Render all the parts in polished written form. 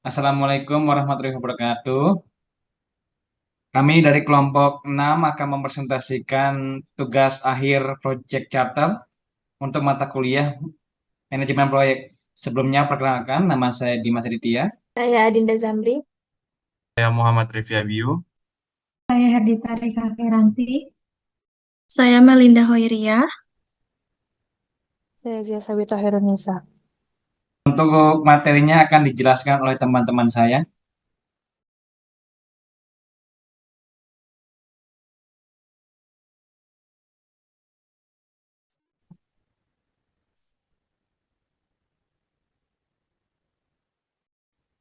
Assalamualaikum warahmatullahi wabarakatuh. Kami dari kelompok 6 akan mempresentasikan tugas akhir Project Charter untuk mata kuliah manajemen proyek. Sebelumnya perkenalkan, nama saya Dimas Aditya. Saya Adinda Zamri. Saya Muhammad Rify Abiu. Saya Herdita Risa Feranti. Saya Melinda Hoiria. Saya Zia Sabito Herunisa. Untuk materinya akan dijelaskan oleh teman-teman saya.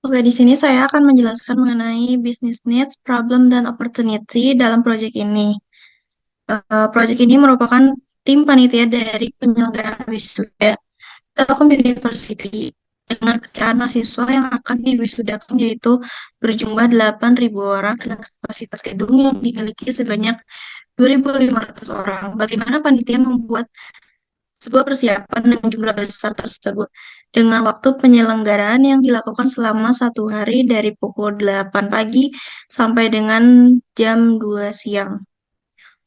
Oke, di sini saya akan menjelaskan mengenai business needs, problem, dan opportunity dalam proyek ini. Proyek ini merupakan tim panitia dari penyelenggaraan wisuda Telkom University dengan perkiraan mahasiswa yang akan diwisudakan yaitu berjumlah 8.000 orang dengan kapasitas gedung yang dimiliki sebanyak 2.500 orang. Bagaimana panitia membuat sebuah persiapan dengan jumlah besar tersebut dengan waktu penyelenggaraan yang dilakukan selama 1 hari dari pukul 8 pagi sampai dengan jam 2 siang.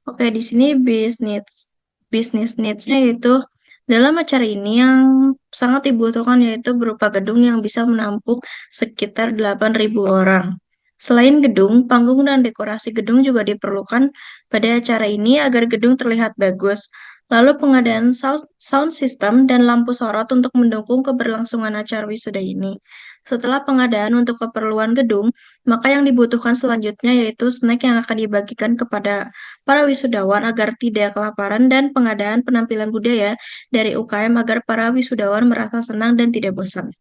Oke, di sini business needs-nya yaitu dalam acara ini yang sangat dibutuhkan yaitu berupa gedung yang bisa menampung sekitar 8.000 orang. Selain gedung, panggung dan dekorasi gedung juga diperlukan pada acara ini agar gedung terlihat bagus. Lalu pengadaan sound system dan lampu sorot untuk mendukung keberlangsungan acara wisuda ini. Setelah pengadaan untuk keperluan gedung, maka yang dibutuhkan selanjutnya yaitu snack yang akan dibagikan kepada para wisudawan agar tidak kelaparan dan pengadaan penampilan budaya dari UKM agar para wisudawan merasa senang dan tidak bosan.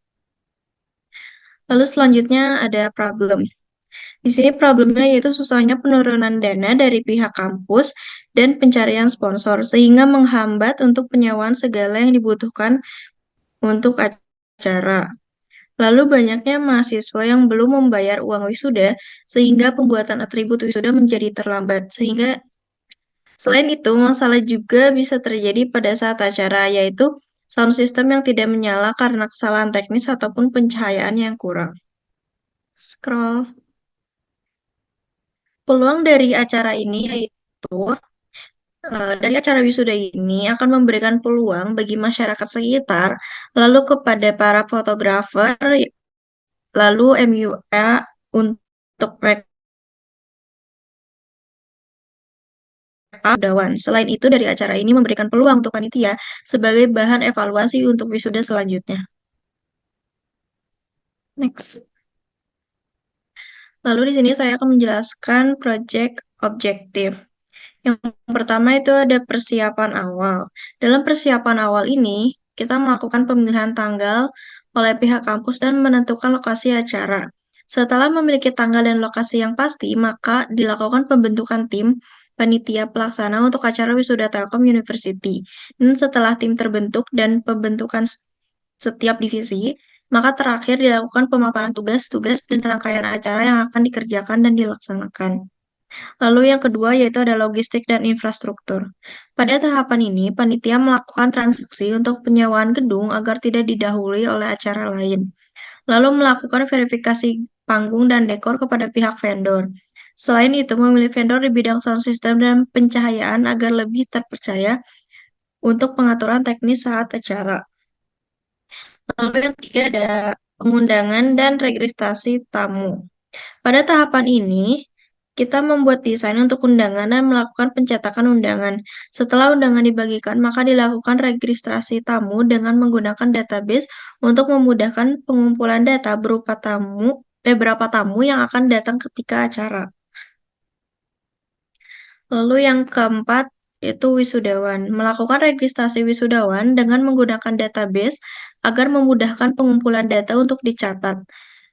Lalu selanjutnya ada problem. Di sini problemnya yaitu susahnya penurunan dana dari pihak kampus dan pencarian sponsor sehingga menghambat untuk penyewaan segala yang dibutuhkan untuk acara. Lalu banyaknya mahasiswa yang belum membayar uang wisuda sehingga pembuatan atribut wisuda menjadi terlambat. Selain itu, masalah juga bisa terjadi pada saat acara, yaitu sound system yang tidak menyala karena kesalahan teknis ataupun pencahayaan yang kurang. Scroll. Peluang dari acara ini yaitu dari acara wisuda ini akan memberikan peluang bagi masyarakat sekitar, lalu kepada para fotografer, lalu MUA untuk make up dawan. Selain itu, dari acara ini memberikan peluang untuk panitia sebagai bahan evaluasi untuk wisuda selanjutnya. Next. Lalu di sini saya akan menjelaskan project objektif. Yang pertama itu ada persiapan awal. Dalam persiapan awal ini, kita melakukan pemilihan tanggal oleh pihak kampus dan menentukan lokasi acara. Setelah memiliki tanggal dan lokasi yang pasti, maka dilakukan pembentukan tim panitia pelaksana untuk acara wisuda Telkom University. Dan setelah tim terbentuk dan pembentukan setiap divisi, maka terakhir dilakukan pemaparan tugas-tugas dan rangkaian acara yang akan dikerjakan dan dilaksanakan. Lalu yang kedua yaitu ada logistik dan infrastruktur. Pada tahapan ini, panitia melakukan transaksi untuk penyewaan gedung agar tidak didahului oleh acara lain. Lalu melakukan verifikasi panggung dan dekor kepada pihak vendor. Selain itu, memilih vendor di bidang sound system dan pencahayaan agar lebih terpercaya untuk pengaturan teknis saat acara. Lalu yang ketiga ada pengundangan dan registrasi tamu. Pada tahapan ini, kita membuat desain untuk undangan dan melakukan pencetakan undangan. Setelah undangan dibagikan, maka dilakukan registrasi tamu dengan menggunakan database untuk memudahkan pengumpulan data berupa berapa tamu yang akan datang ketika acara. Lalu yang keempat yaitu wisudawan. Melakukan registrasi wisudawan dengan menggunakan database agar memudahkan pengumpulan data untuk dicatat.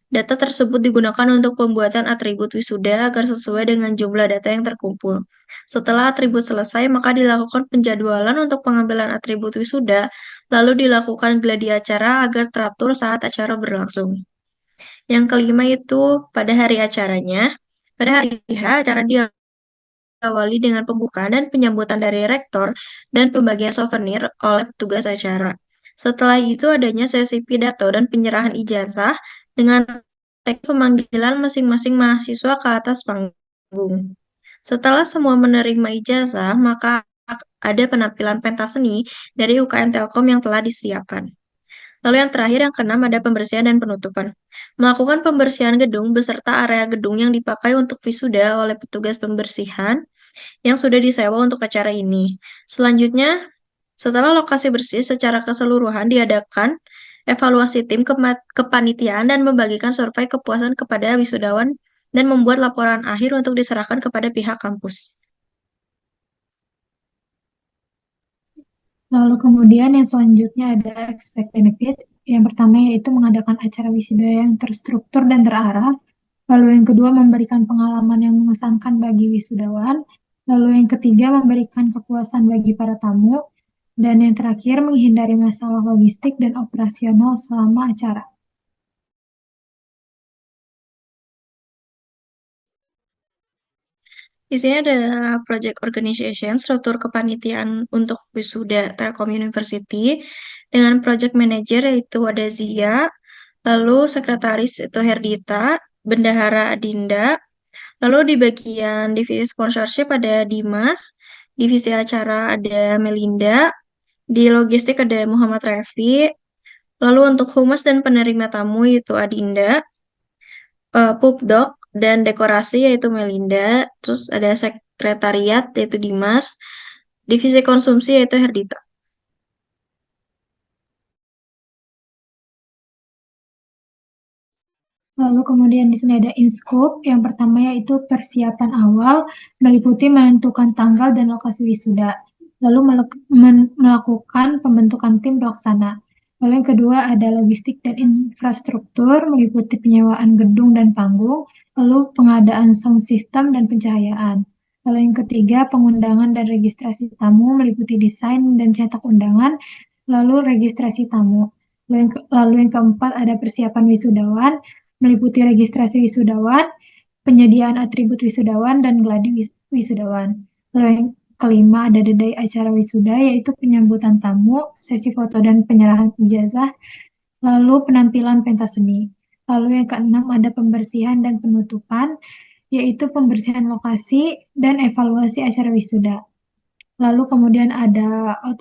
Data tersebut digunakan untuk pembuatan atribut wisuda agar sesuai dengan jumlah data yang terkumpul. Setelah atribut selesai, maka dilakukan penjadwalan untuk pengambilan atribut wisuda, lalu dilakukan gladi acara agar teratur saat acara berlangsung. Yang kelima itu pada hari acaranya. Pada hari H, acara diawali dengan pembukaan dan penyambutan dari rektor dan pembagian souvenir oleh petugas acara. Setelah itu adanya sesi pidato dan penyerahan ijazah dengan pemanggilan masing-masing mahasiswa ke atas panggung. Setelah semua menerima ijazah, maka ada penampilan pentas seni dari UKM Telkom yang telah disiapkan. Lalu yang terakhir, yang keenam, ada pembersihan dan penutupan. Melakukan pembersihan gedung beserta area gedung yang dipakai untuk wisuda oleh petugas pembersihan yang sudah disewa untuk acara ini. Selanjutnya, setelah lokasi bersih secara keseluruhan, diadakan evaluasi tim kepanitiaan dan membagikan survei kepuasan kepada wisudawan dan membuat laporan akhir untuk diserahkan kepada pihak kampus. Lalu kemudian yang selanjutnya ada expect benefit. Yang pertama yaitu mengadakan acara wisuda yang terstruktur dan terarah. Lalu yang kedua memberikan pengalaman yang mengesankan bagi wisudawan. Lalu yang ketiga memberikan kepuasan bagi para tamu. Dan yang terakhir menghindari masalah logistik dan operasional selama acara. Di sini ada project organization, struktur kepanitiaan untuk wisuda Telkom University, dengan project manager yaitu ada Zia, lalu sekretaris itu Herdita, bendahara Adinda, lalu di bagian divisi sponsorship ada Dimas, divisi acara ada Melinda, di logistik ada Muhammad Refi, lalu untuk humas dan penerima tamu itu Adinda, Pupdok dan dekorasi yaitu Melinda, terus ada sekretariat yaitu Dimas, divisi konsumsi yaitu Herdita. Lalu kemudian di sini ada in scope. Yang pertama yaitu persiapan awal, meliputi menentukan tanggal dan lokasi wisuda. Lalu melakukan pembentukan tim pelaksana. Lalu yang kedua ada logistik dan infrastruktur, meliputi penyewaan gedung dan panggung, lalu pengadaan sound system dan pencahayaan. Lalu yang ketiga pengundangan dan registrasi tamu, meliputi desain dan cetak undangan, lalu registrasi tamu. Lalu yang keempat ada persiapan wisudawan, meliputi registrasi wisudawan, penyediaan atribut wisudawan, dan gladi wisudawan. Lalu yang kelima ada dedai acara wisuda, yaitu penyambutan tamu, sesi foto dan penyerahan ijazah, lalu penampilan pentas seni. Lalu yang keenam ada pembersihan dan penutupan, yaitu pembersihan lokasi dan evaluasi acara wisuda. Lalu kemudian ada out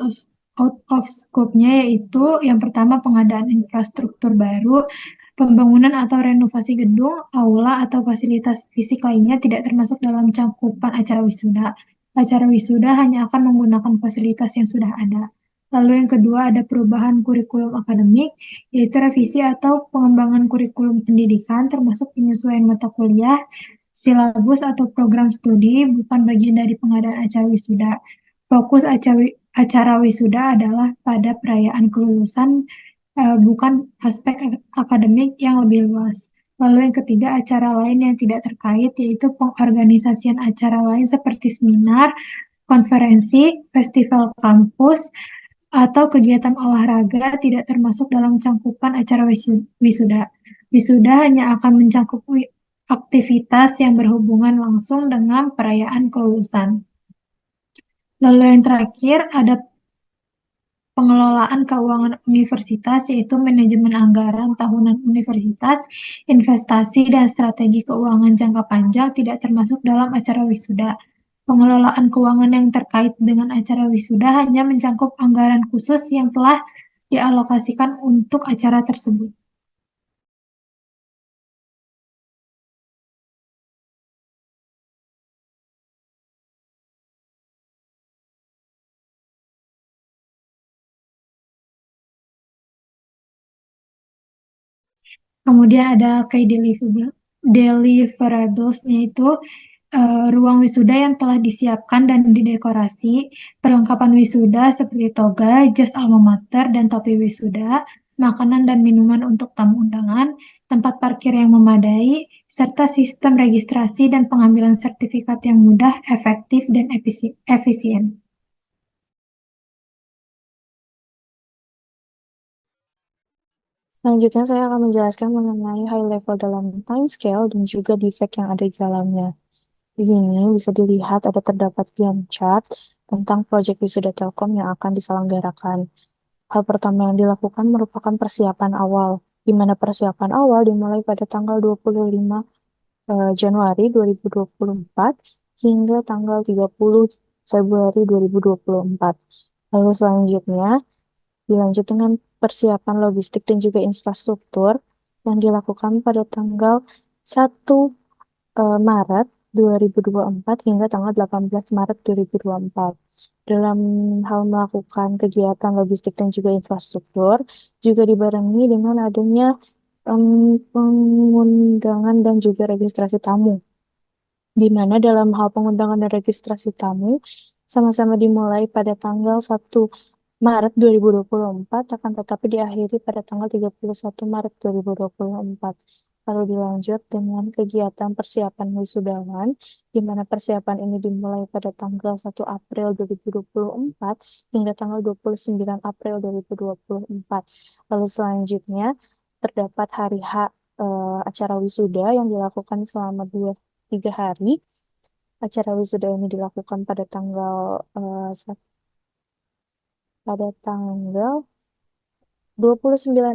of scope-nya, yaitu yang pertama pengadaan infrastruktur baru, pembangunan atau renovasi gedung, aula, atau fasilitas fisik lainnya tidak termasuk dalam cakupan acara wisuda. Acara wisuda hanya akan menggunakan fasilitas yang sudah ada. Lalu yang kedua ada perubahan kurikulum akademik, yaitu revisi atau pengembangan kurikulum pendidikan termasuk penyesuaian mata kuliah, silabus atau program studi, bukan bagian dari pengadaan acara wisuda. Fokus acara wisuda adalah pada perayaan kelulusan, bukan aspek akademik yang lebih luas. Lalu yang ketiga, acara lain yang tidak terkait, yaitu pengorganisasian acara lain seperti seminar, konferensi, festival kampus, atau kegiatan olahraga tidak termasuk dalam cangkupan acara wisuda. Wisuda hanya akan mencakup aktivitas yang berhubungan langsung dengan perayaan kelulusan. Lalu yang terakhir ada pengelolaan keuangan universitas, yaitu manajemen anggaran tahunan universitas, investasi, dan strategi keuangan jangka panjang tidak termasuk dalam acara wisuda. Pengelolaan keuangan yang terkait dengan acara wisuda hanya mencakup anggaran khusus yang telah dialokasikan untuk acara tersebut. Kemudian ada key deliverables-nya itu ruang wisuda yang telah disiapkan dan didekorasi, perlengkapan wisuda seperti toga, jas alma mater, dan topi wisuda, makanan dan minuman untuk tamu undangan, tempat parkir yang memadai, serta sistem registrasi dan pengambilan sertifikat yang mudah, efektif, dan efisien. Selanjutnya saya akan menjelaskan mengenai high level dalam time scale dan juga defect yang ada di dalamnya. Di sini bisa dilihat ada terdapat Gantt chart tentang proyek wisuda Telkom yang akan diselenggarakan. Hal pertama yang dilakukan merupakan persiapan awal, di mana persiapan awal dimulai pada tanggal 25 Januari 2024 hingga tanggal 30 Februari 2024. Lalu selanjutnya dilanjut dengan persiapan logistik dan juga infrastruktur yang dilakukan pada tanggal 1 Maret 2024 hingga tanggal 18 Maret 2024. Dalam hal melakukan kegiatan logistik dan juga infrastruktur, juga dibarengi dengan adanya pengundangan dan juga registrasi tamu, di mana dalam hal pengundangan dan registrasi tamu sama-sama dimulai pada tanggal 1 Maret 2024 akan tetapi diakhiri pada tanggal 31 Maret 2024. Lalu dilanjut dengan kegiatan persiapan wisudawan, di mana persiapan ini dimulai pada tanggal 1 April 2024 hingga tanggal 29 April 2024. Lalu selanjutnya terdapat hari H acara wisuda yang dilakukan selama 2-3 hari. Acara wisuda ini dilakukan pada tanggal 29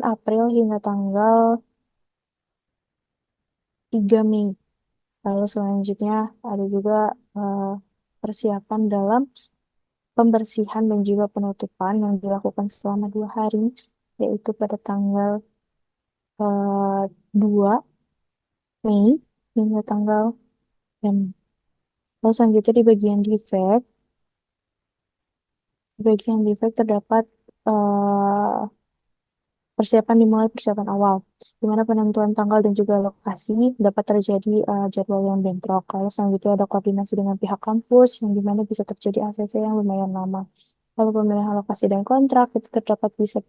April hingga tanggal 3 Mei. Lalu selanjutnya ada juga persiapan dalam pembersihan dan juga penutupan yang dilakukan selama 2 hari, yaitu pada tanggal 2 Mei hingga tanggal 6. Lalu selanjutnya di bagian defect terdapat persiapan dimulai persiapan awal, di mana penentuan tanggal dan juga lokasi dapat terjadi jadwal yang bentrok. Lalu selanjutnya ada koordinasi dengan pihak kampus, yang dimana bisa terjadi ACC yang lumayan lama. Lalu pemilihan lokasi dan kontrak itu terdapat bisa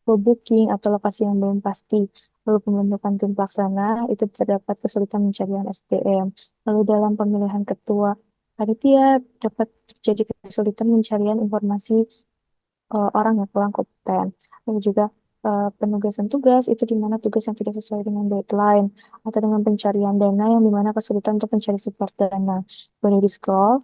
booking atau lokasi yang belum pasti. Lalu pembentukan tim pelaksana itu terdapat kesulitan pencarian SDM. Lalu dalam pemilihan ketua panitia dapat terjadi kesulitan pencarian informasi orang yang kurang kompeten. Lalu juga penugasan tugas itu di mana tugas yang tidak sesuai dengan deadline atau dengan pencarian dana yang di mana kesulitan untuk mencari support dana. Boleh di-scroll.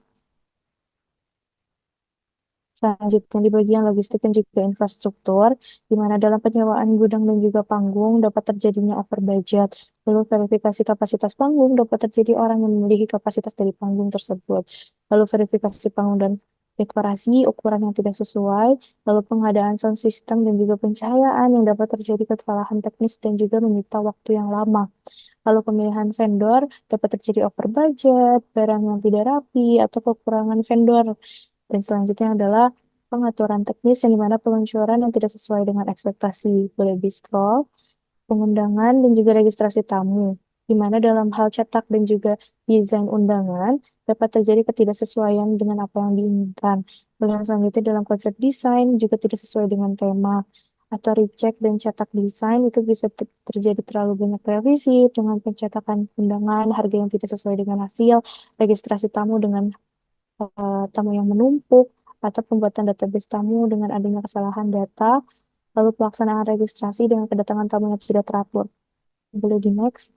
Selanjutnya di bagian logistik dan juga infrastruktur, di mana dalam penyewaan gudang dan juga panggung dapat terjadinya over budget. Lalu verifikasi kapasitas panggung dapat terjadi orang yang memiliki kapasitas dari panggung tersebut. Lalu verifikasi panggung dan dekorasi ukuran yang tidak sesuai, lalu pengadaan sound system dan juga pencahayaan yang dapat terjadi kesalahan teknis dan juga menyita waktu yang lama. Lalu pemilihan vendor dapat terjadi over budget, barang yang tidak rapi, atau kekurangan vendor. Dan selanjutnya adalah pengaturan teknis yang dimana peluncuran yang tidak sesuai dengan ekspektasi. Boleh di-scroll. Pengundangan dan juga registrasi tamu, di mana dalam hal cetak dan juga desain undangan dapat terjadi ketidaksesuaian dengan apa yang diinginkan. Lalu yang selanjutnya dalam konsep desain juga tidak sesuai dengan tema atau recheck dan cetak desain itu bisa terjadi terlalu banyak revisi dengan pencetakan undangan, harga yang tidak sesuai dengan hasil, registrasi tamu dengan tamu yang menumpuk, atau pembuatan database tamu dengan adanya kesalahan data, lalu pelaksanaan registrasi dengan kedatangan tamu yang tidak teratur. Boleh di next.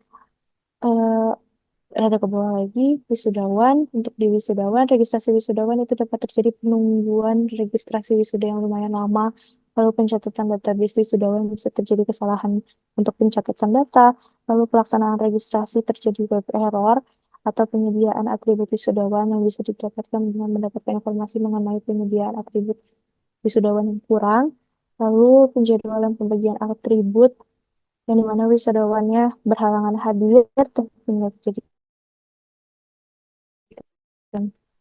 Ada ke bawah lagi, wisudawan. Untuk di wisudawan, registrasi wisudawan itu dapat terjadi penungguan registrasi wisuda yang lumayan lama, lalu pencatatan database wisudawan bisa terjadi kesalahan untuk pencatatan data, lalu pelaksanaan registrasi terjadi web error, atau penyediaan atribut wisudawan yang bisa didapatkan dengan mendapatkan informasi mengenai penyediaan atribut wisudawan yang kurang, lalu penjadwalan pembagian atribut yang dimana wisudawannya berhalangan hadir tentunya terjadi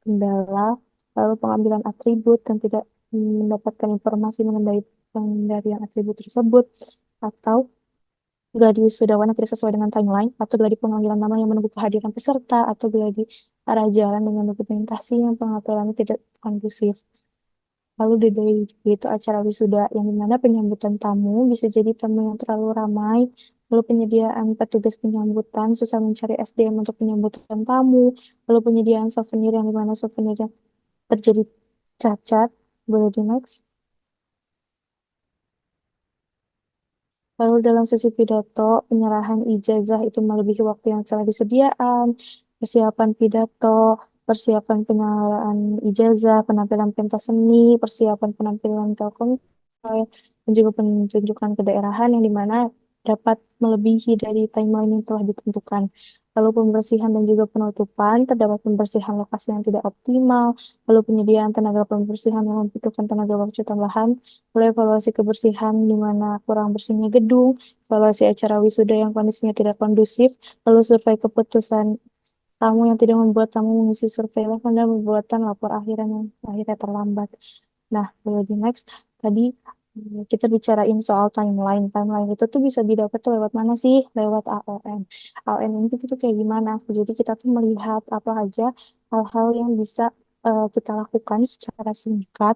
kendala, lalu pengambilan atribut dan tidak mendapatkan informasi mengenai pengendalian atribut tersebut, atau gladi wisudawan yang tidak sesuai dengan timeline, atau gladi pemanggilan nama yang menunggu kehadiran peserta, atau gladi arah jalan dengan dokumentasi yang pengaturannya tidak kondusif. Lalu dari itu acara wisuda yang dimana penyambutan tamu bisa jadi tamu yang terlalu ramai, lalu penyediaan petugas penyambutan susah mencari SDM untuk penyambutan tamu, lalu penyediaan souvenir yang dimana souvenirnya terjadi cacat. Boleh di next. Lalu dalam sesi pidato, penyerahan ijazah itu melebihi waktu yang telah disediakan, persiapan pidato, persiapan penyerahan ijazah, penampilan pentas seni, persiapan penampilan telkom, dan juga penunjukan kedaerahan yang dimana dapat melebihi dari timeline yang telah ditentukan. Lalu pembersihan dan juga penutupan, terdapat pembersihan lokasi yang tidak optimal, lalu penyediaan tenaga pembersihan yang membutuhkan tenaga waktu tambahan, lalu evaluasi kebersihan di mana kurang bersihnya gedung, evaluasi acara wisuda yang kondisinya tidak kondusif, lalu survei keputusan tamu yang tidak membuat tamu mengisi survei level dan pembuatan lapor akhiran yang akhirnya terlambat. Nah, boleh di next. Tadi kita bicarain soal timeline. Timeline itu tuh bisa didapat tuh lewat mana sih? Lewat AON. AON itu kayak gimana? Jadi kita tuh melihat apa aja hal-hal yang bisa kita lakukan secara singkat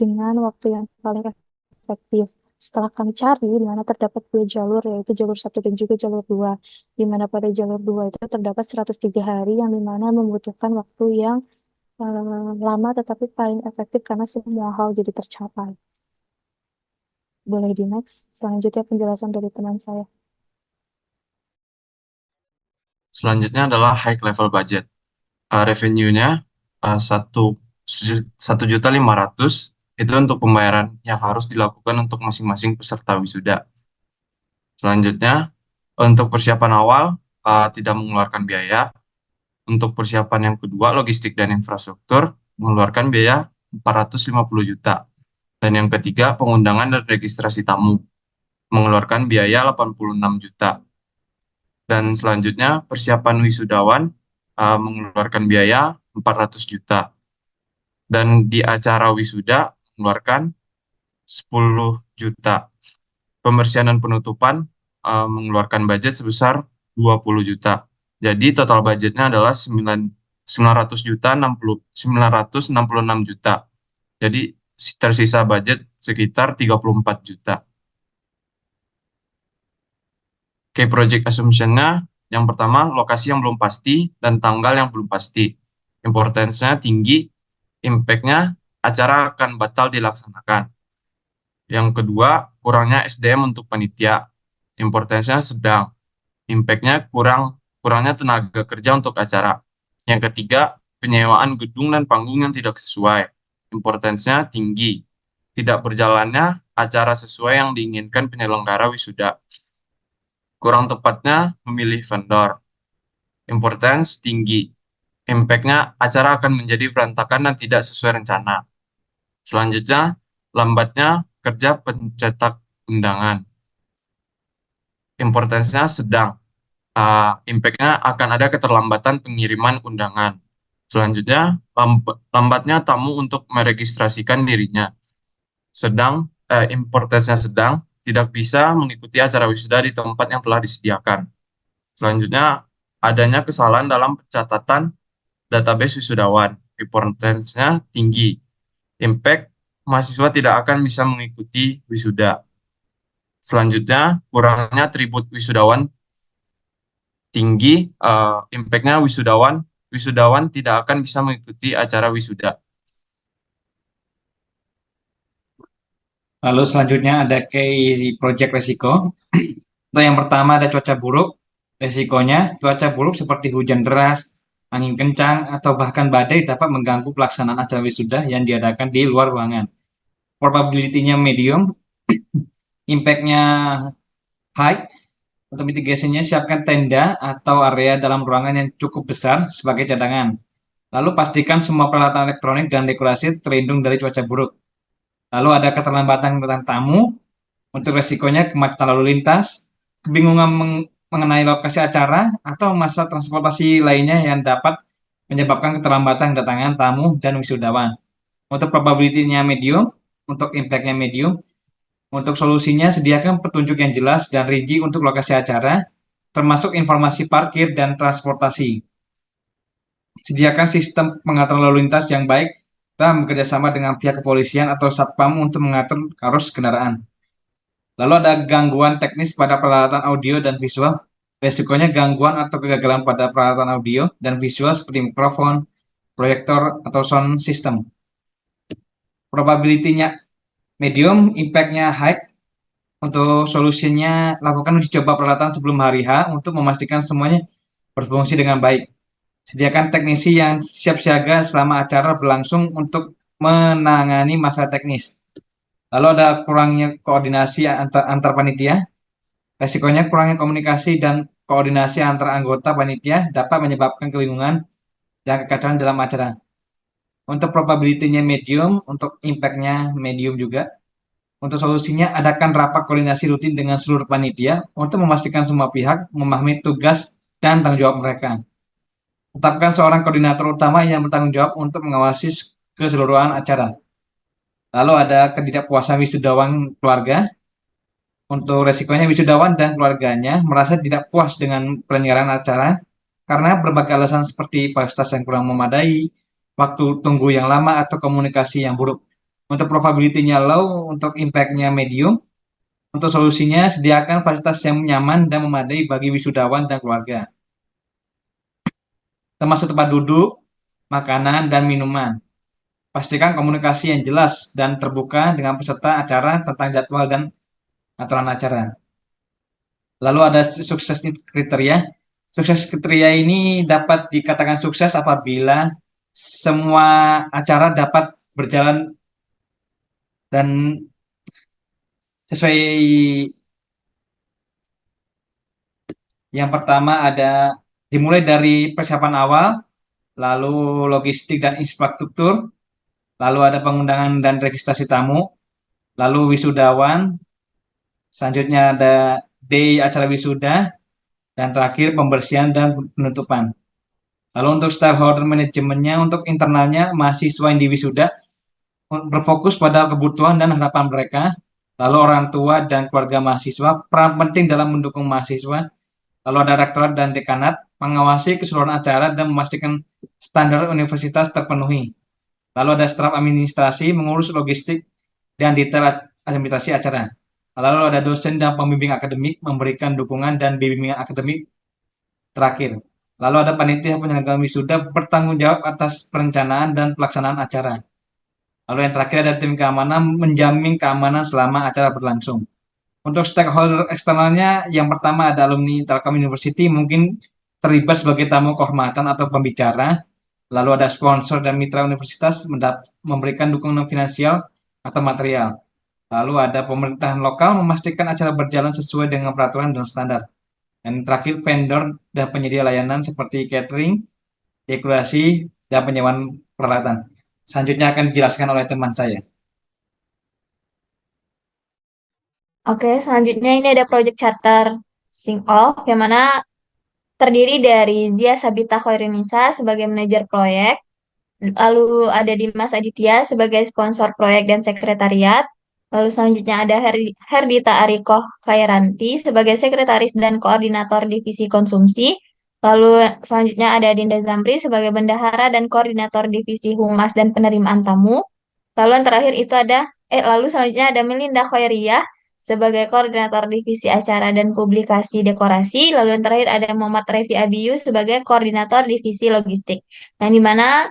dengan waktu yang paling efektif. Setelah kami cari, di mana terdapat 2 jalur, yaitu jalur 1 dan juga jalur 2. Di mana pada jalur 2 itu terdapat 103 hari, yang dimana membutuhkan waktu yang lama tetapi paling efektif karena semua hal jadi tercapai. Boleh di next. Selanjutnya penjelasan dari teman saya. Selanjutnya adalah high level budget. Revenue-nya 1.500.000 itu untuk pembayaran yang harus dilakukan untuk masing-masing peserta wisuda. Selanjutnya, untuk persiapan awal tidak mengeluarkan biaya. Untuk persiapan yang kedua, logistik dan infrastruktur, mengeluarkan biaya 450 juta. Dan yang ketiga, pengundangan dan registrasi tamu, mengeluarkan biaya 86 juta. Dan selanjutnya, persiapan wisudawan mengeluarkan biaya 400 juta. Dan di acara wisuda mengeluarkan 10 juta. Pembersihan dan penutupan mengeluarkan budget sebesar 20 juta. Jadi total budgetnya adalah 966 juta. Jadi tersisa budget sekitar 34 juta. Oke, project assumption-nya yang pertama lokasi yang belum pasti dan tanggal yang belum pasti. Importance-nya tinggi, impact-nya acara akan batal dilaksanakan. Yang kedua, kurangnya SDM untuk panitia. Importance-nya sedang, impact-nya kurangnya tenaga kerja untuk acara. Yang ketiga, penyewaan gedung dan panggung yang tidak sesuai. Importance-nya tinggi. Tidak berjalannya acara sesuai yang diinginkan penyelenggara wisuda. Kurang tepatnya memilih vendor. Importance tinggi. Impact-nya acara akan menjadi berantakan dan tidak sesuai rencana. Selanjutnya, lambatnya kerja pencetak undangan. Importance-nya sedang. Impact-nya akan ada keterlambatan pengiriman undangan. Selanjutnya, lambatnya tamu untuk meregistrasikan dirinya. Importance-nya sedang, tidak bisa mengikuti acara wisuda di tempat yang telah disediakan. Selanjutnya, adanya kesalahan dalam pencatatan database wisudawan. Importance-nya tinggi. Impact, mahasiswa tidak akan bisa mengikuti wisuda. Selanjutnya, kurangnya atribut wisudawan tinggi, impact-nya wisudawan tidak akan bisa mengikuti acara wisuda. Lalu selanjutnya ada case project resiko. Untuk yang pertama ada cuaca buruk. Resikonya, cuaca buruk seperti hujan deras, angin kencang, atau bahkan badai dapat mengganggu pelaksanaan acara wisuda yang diadakan di luar ruangan. Probability-nya medium, impact-nya high. Untuk mitigasinya, siapkan tenda atau area dalam ruangan yang cukup besar sebagai cadangan. Lalu pastikan semua peralatan elektronik dan dekorasi terlindung dari cuaca buruk. Lalu ada keterlambatan tentang tamu. Untuk resikonya kemacetan lalu lintas, kebingungan mengenai lokasi acara, atau masalah transportasi lainnya yang dapat menyebabkan keterlambatan kedatangan tamu dan wisudawan. Untuk probability-nya medium, untuk impact-nya medium. Untuk solusinya, sediakan petunjuk yang jelas dan rinci untuk lokasi acara, termasuk informasi parkir dan transportasi. Sediakan sistem pengaturan lalu lintas yang baik dan bekerjasama dengan pihak kepolisian atau satpam untuk mengatur arus kendaraan. Lalu ada gangguan teknis pada peralatan audio dan visual. Resikonya gangguan atau kegagalan pada peralatan audio dan visual seperti mikrofon, proyektor, atau sound system. Probability-nya medium, impact-nya high. Untuk solusinya, lakukan uji coba peralatan sebelum hari H untuk memastikan semuanya berfungsi dengan baik. Sediakan teknisi yang siap siaga selama acara berlangsung untuk menangani masalah teknis. Lalu ada kurangnya koordinasi antar panitia. Resikonya kurangnya komunikasi dan koordinasi antara anggota panitia dapat menyebabkan kebingungan dan kekacauan dalam acara. Untuk probability-nya medium, untuk impact-nya medium juga. Untuk solusinya, adakan rapat koordinasi rutin dengan seluruh panitia untuk memastikan semua pihak memahami tugas dan tanggung jawab mereka. Tetapkan seorang koordinator utama yang bertanggung jawab untuk mengawasi keseluruhan acara. Lalu ada ketidakpuasan wisudawan keluarga. Untuk resikonya wisudawan dan keluarganya merasa tidak puas dengan penyelenggaraan acara karena berbagai alasan seperti fasilitas yang kurang memadai, waktu tunggu yang lama, atau komunikasi yang buruk. Untuk probability-nya low, untuk impact-nya medium. Untuk solusinya, sediakan fasilitas yang nyaman dan memadai bagi wisudawan dan keluarga, termasuk tempat duduk, makanan, dan minuman. Pastikan komunikasi yang jelas dan terbuka dengan peserta acara tentang jadwal dan aturan acara. Lalu ada sukses kriteria. Sukses kriteria ini dapat dikatakan sukses apabila semua acara dapat berjalan dan sesuai. Yang pertama ada dimulai dari persiapan awal, lalu logistik dan infrastruktur, lalu ada pengundangan dan registrasi tamu, lalu wisudawan, selanjutnya ada day acara wisuda, dan terakhir pembersihan dan penutupan. Lalu untuk stakeholder manajemennya, untuk internalnya mahasiswa yang di wisuda berfokus pada kebutuhan dan harapan mereka, lalu orang tua dan keluarga mahasiswa peran penting dalam mendukung mahasiswa, lalu ada rektorat dan dekanat mengawasi keseluruhan acara dan memastikan standar universitas terpenuhi. Lalu ada staf administrasi mengurus logistik dan detail administrasi acara. Lalu ada dosen dan pembimbing akademik memberikan dukungan dan bimbingan akademik terakhir. Lalu ada panitia penyelenggara wisuda bertanggung jawab atas perencanaan dan pelaksanaan acara. Lalu yang terakhir ada tim keamanan menjamin keamanan selama acara berlangsung. Untuk stakeholder eksternalnya, yang pertama ada alumni Telkom University mungkin terlibat sebagai tamu kehormatan atau pembicara. Lalu ada sponsor dan mitra universitas memberikan dukungan finansial atau material. Lalu ada pemerintahan lokal memastikan acara berjalan sesuai dengan peraturan dan standar. Dan terakhir vendor dan penyedia layanan seperti catering, dekorasi, dan penyewaan peralatan. Selanjutnya akan dijelaskan oleh teman saya. Oke, selanjutnya ini ada project charter Sing Off yang mana terdiri dari Dia Sabita Khairinisa sebagai manajer proyek, lalu ada Dimas Aditya sebagai sponsor proyek dan sekretariat, lalu selanjutnya ada Herdita Ariko Khairanti sebagai sekretaris dan koordinator divisi konsumsi, lalu selanjutnya ada Dinda Zamri sebagai bendahara dan koordinator divisi humas dan penerimaan tamu, lalu yang terakhir itu ada lalu selanjutnya ada Melinda Khairiyah sebagai koordinator divisi acara dan publikasi dekorasi, lalu yang terakhir ada Muhammad Revi Abiyu sebagai koordinator divisi logistik. Yang dimana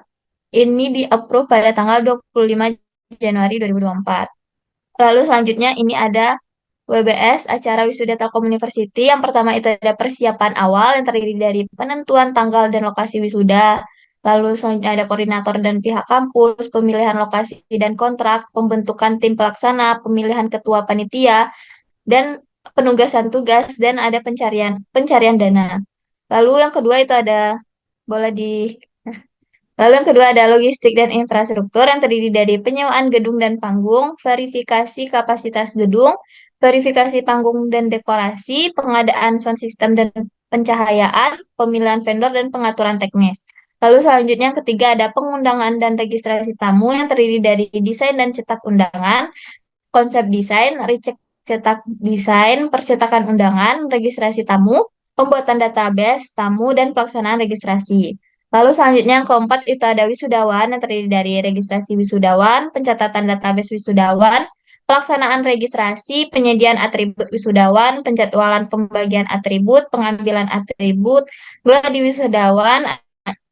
ini di-approve pada tanggal 25 Januari 2024. Lalu selanjutnya ini ada WBS acara wisuda Telkom University. Yang pertama itu ada persiapan awal yang terdiri dari penentuan tanggal dan lokasi wisuda. Lalu selanjutnya ada koordinator dan pihak kampus, pemilihan lokasi dan kontrak, pembentukan tim pelaksana, pemilihan ketua panitia, dan penugasan tugas, dan ada pencarian dana. Lalu yang kedua itu ada boleh di Lalu yang kedua ada logistik dan infrastruktur yang terdiri dari penyewaan gedung dan panggung, verifikasi kapasitas gedung, verifikasi panggung dan dekorasi, pengadaan sound system dan pencahayaan, pemilihan vendor dan pengaturan teknis. Lalu selanjutnya yang ketiga ada pengundangan dan registrasi tamu yang terdiri dari desain dan cetak undangan, konsep desain, recek cetak desain, percetakan undangan, registrasi tamu, pembuatan database tamu, dan pelaksanaan registrasi. Lalu selanjutnya yang keempat itu ada wisudawan yang terdiri dari registrasi wisudawan, pencatatan database wisudawan, pelaksanaan registrasi, penyediaan atribut wisudawan, penjadwalan pembagian atribut, pengambilan atribut, gladi wisudawan,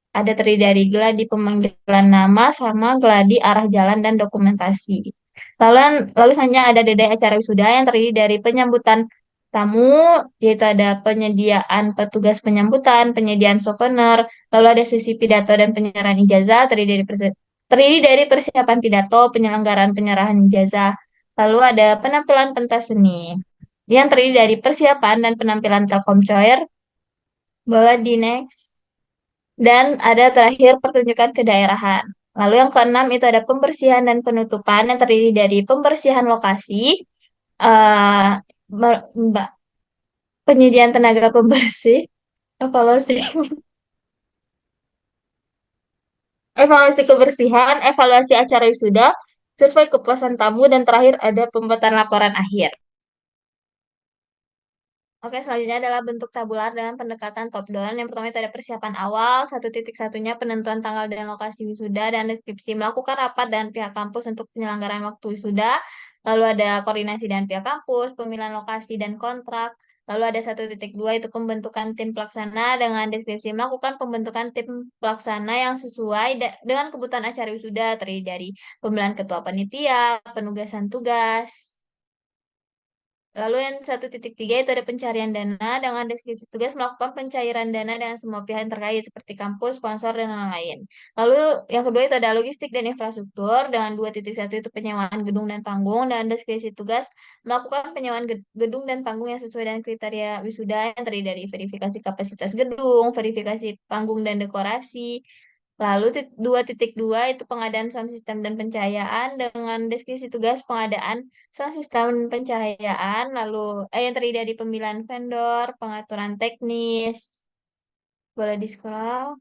ada terdiri dari gladi pemanggilan nama sama gladi arah jalan dan dokumentasi. Lalu selanjutnya ada dedai acara wisuda yang terdiri dari penyambutan tamu, yaitu ada penyediaan petugas penyambutan, penyediaan souvenir, lalu ada sesi pidato dan penyerahan ijazah, terdiri dari persiapan pidato, penyelenggaraan penyerahan ijazah, lalu ada penampilan pentas seni. yang terdiri dari persiapan dan penampilan Telkom Choir. Boleh di next. Dan ada terakhir pertunjukan kedaerahan. Lalu yang keenam itu ada pembersihan dan penutupan yang terdiri dari pembersihan lokasi, eh, me- penyediaan tenaga pembersih, evaluasi, evaluasi kebersihan, evaluasi acara wisuda, survei kepuasan tamu, dan terakhir ada pembuatan laporan akhir. Oke, selanjutnya adalah bentuk tabular dengan pendekatan top down. Yang pertama itu ada persiapan awal, 1.1-nya penentuan tanggal dan lokasi wisuda dan deskripsi melakukan rapat dengan pihak kampus untuk penyelenggaraan waktu wisuda. Lalu ada koordinasi dengan pihak kampus, pemilihan lokasi dan kontrak. Lalu ada 1.2 itu pembentukan tim pelaksana dengan deskripsi melakukan pembentukan tim pelaksana yang sesuai dengan kebutuhan acara wisuda terdiri dari pemilihan ketua panitia, penugasan tugas. Lalu yang 1.3 itu ada pencarian dana dengan deskripsi tugas melakukan pencairan dana dengan semua pihak yang terkait seperti kampus, sponsor, dan lain-lain. Lalu yang kedua itu ada logistik dan infrastruktur dengan 2.1 itu penyewaan gedung dan panggung dan deskripsi tugas melakukan penyewaan gedung dan panggung yang sesuai dengan kriteria wisuda yang terdiri dari verifikasi kapasitas gedung, verifikasi panggung dan dekorasi. Lalu 2.2 itu pengadaan sound system dan pencahayaan dengan deskripsi tugas pengadaan sound system dan pencahayaan, lalu yang terdiri dari pemilihan vendor, pengaturan teknis. Boleh di-scroll.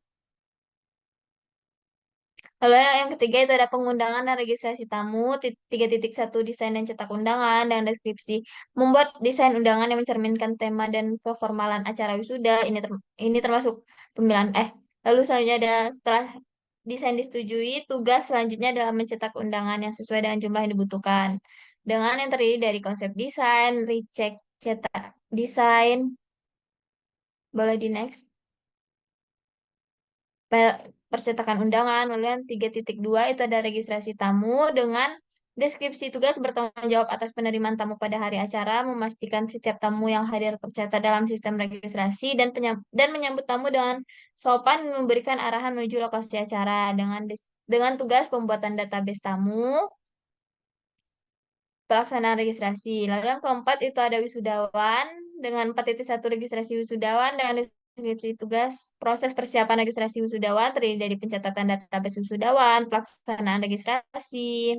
Lalu yang ketiga itu ada pengundangan dan registrasi tamu, 3.1 desain dan cetak undangan dan deskripsi. Membuat desain undangan yang mencerminkan tema dan keformalan acara wisuda. Ini termasuk pemilihan lalu selanjutnya ada setelah desain disetujui, tugas selanjutnya adalah mencetak undangan yang sesuai dengan jumlah yang dibutuhkan. Dengan yang terdiri dari konsep desain, recheck, cetak desain. Boleh di next. Percetakan undangan, lalu yang 3.2 itu ada registrasi tamu dengan deskripsi tugas bertanggung jawab atas penerimaan tamu pada hari acara, memastikan setiap tamu yang hadir tercatat dalam sistem registrasi dan menyambut tamu dengan sopan dan memberikan arahan menuju lokasi acara dengan tugas pembuatan database tamu, pelaksanaan registrasi. Lalu yang keempat itu ada wisudawan dengan 4.1 registrasi wisudawan dengan deskripsi tugas proses persiapan registrasi wisudawan terdiri dari pencatatan database wisudawan, pelaksanaan registrasi.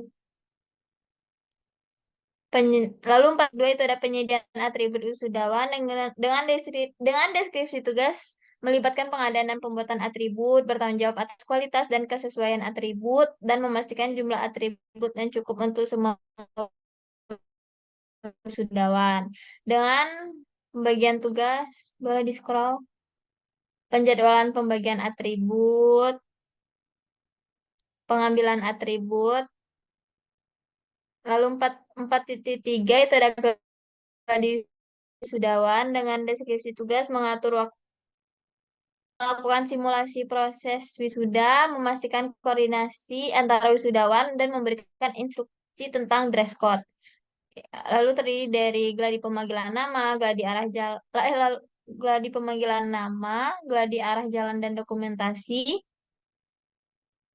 Lalu 42 itu ada penyediaan atribut wisudawan dengan deskripsi tugas melibatkan pengadaan dan pembuatan atribut, bertanggung jawab atas kualitas dan kesesuaian atribut, dan memastikan jumlah atribut yang cukup untuk semua wisudawan. Dengan pembagian tugas, boleh di-scroll. Penjadwalan pembagian atribut, pengambilan atribut. Lalu 4.3 itu ada gladi wisudawan dengan deskripsi tugas mengatur waktu melakukan simulasi proses wisuda, memastikan koordinasi antara wisudawan dan memberikan instruksi tentang dress code. Lalu terdiri dari gladi pemanggilan nama, gladi pemanggilan nama, gladi arah jalan dan dokumentasi.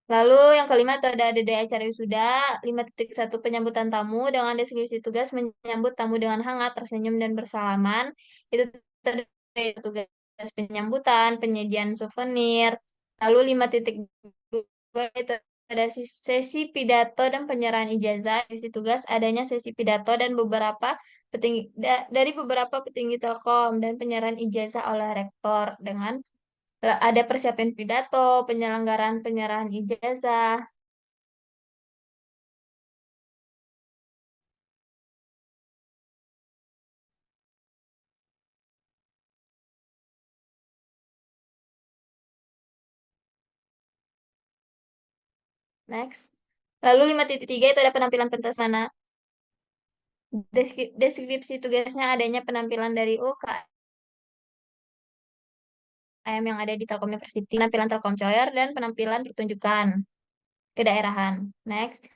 Lalu yang kelima itu ada DD acara wisuda, 5.1 penyambutan tamu dengan deskripsi tugas menyambut tamu dengan hangat, tersenyum dan bersalaman. Itu terdiri dari tugas penyambutan, penyediaan souvenir. Lalu 5.2 itu ada sesi pidato dan penyerahan ijazah. Sesi tugas adanya sesi pidato dan dari beberapa petinggi Telkom dan penyerahan ijazah oleh rektor dengan ada persiapan pidato, penyelenggaraan penyerahan ijazah. Next. Lalu 5.3 itu ada penampilan pentas mana. Deskripsi tugasnya adanya penampilan dari UKM yang ada di Telkom University, penampilan Telkom Choir, dan penampilan pertunjukan kedaerahan. Next.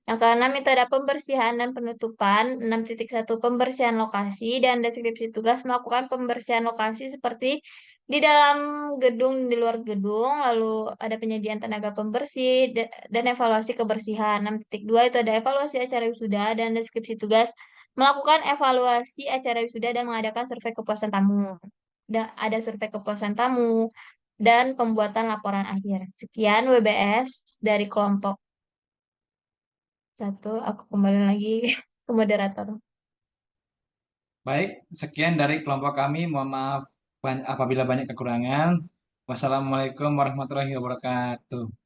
Yang keenam itu ada pembersihan dan penutupan, 6.1 pembersihan lokasi dan deskripsi tugas melakukan pembersihan lokasi seperti di dalam gedung, di luar gedung, lalu ada penyediaan tenaga pembersih dan evaluasi kebersihan. 6.2 itu ada evaluasi acara wisuda dan deskripsi tugas melakukan evaluasi acara wisuda dan mengadakan survei kepuasan tamu. Ada survei kepuasan tamu dan pembuatan laporan akhir. Sekian WBS dari kelompok 1. Aku kembali lagi ke moderator. Baik, sekian dari kelompok kami. Mohon maaf apabila banyak kekurangan. Wassalamualaikum warahmatullahi wabarakatuh.